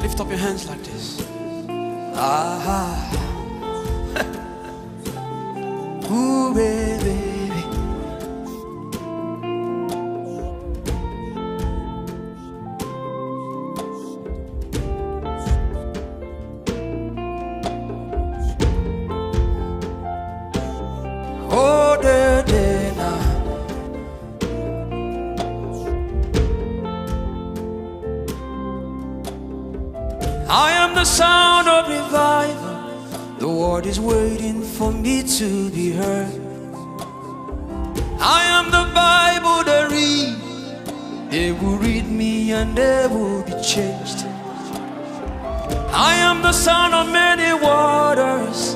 Lift up your hands like this. Ah, ooh, baby. Oh, I am the sound of revival. The world is waiting for me to be heard. I am the Bible they read. They will read me and they will be changed. I am the sound of many waters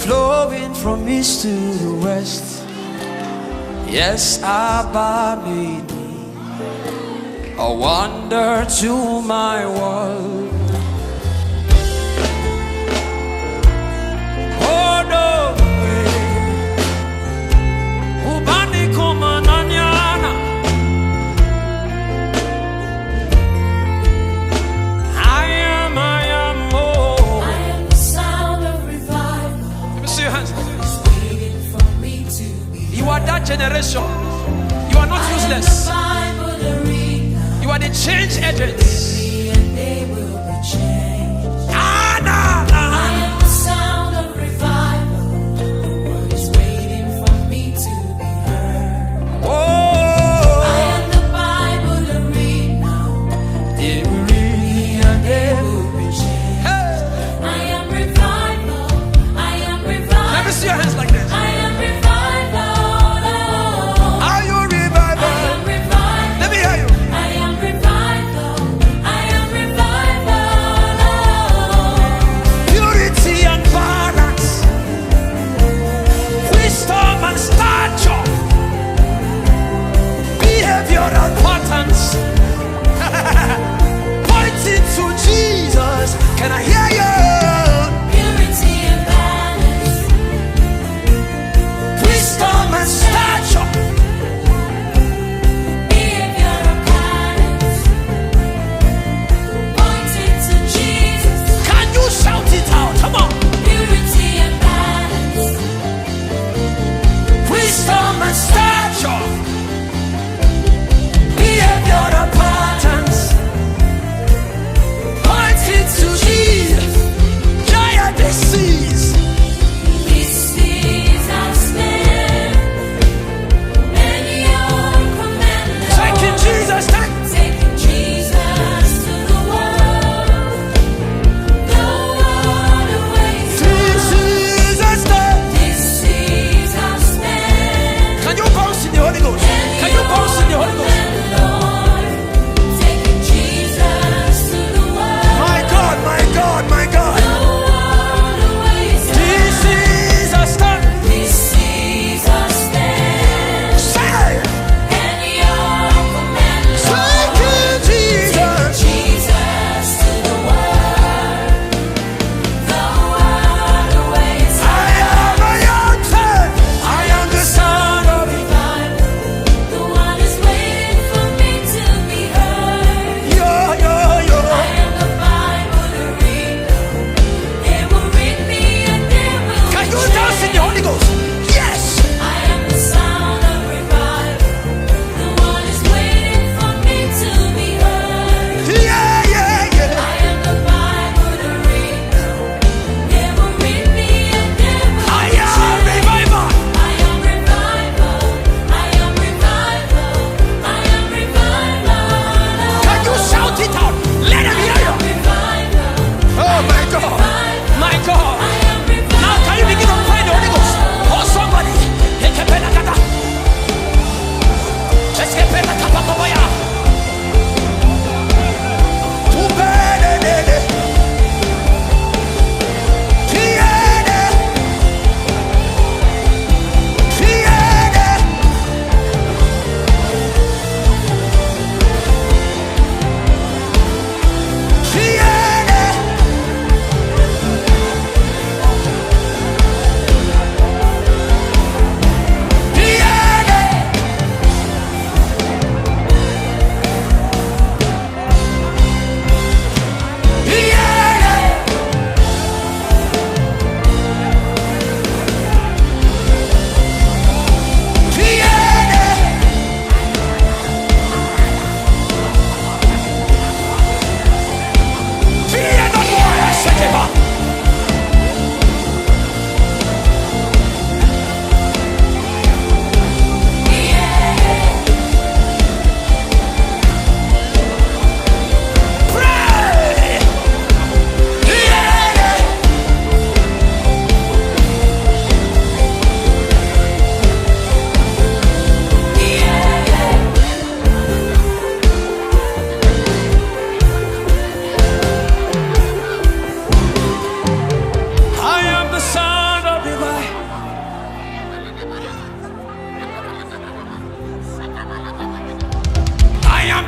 flowing from east to the west. Yes, Abba made me a wonder to my world. That generation, you are not useless. You are the change agents. I am the sound of revival. The world is waiting for me to be heard. Oh, I am the Bible to read now. They will read me and they will be changed. Hey. I am revival. I am revival. Let me see your hands like this. I am revival. Pointing to Jesus, can I hear you? Purity and balance, wisdom and stature, behavior and patterns, pointing to Jesus. Can you shout it out? Come on. Purity and balance, wisdom and stature, behavior and patterns, pointing to Jesus. Giant disease. This is our stand, and your commandment. Taking Jesus, taking Jesus to the world. No other way. This is our stand. This is our stand. Can you bounce in the Holy Ghost? Can you bounce in the Holy Ghost? My God, my God.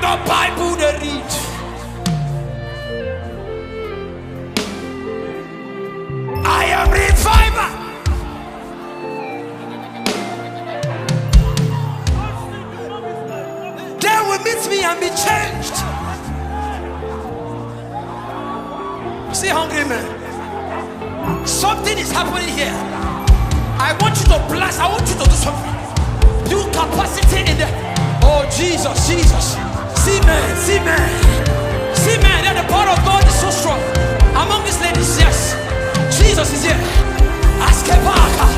the Bible they read. I am reviver. They will meet me and be changed. See, hungry man. Something is happening here. I want you to blast. I want you to do something. Build capacity in there. Oh Jesus, Jesus. See man, see man. See man, that the power of God is so strong. Among these ladies, yes. Jesus is here. Ask Kebaka.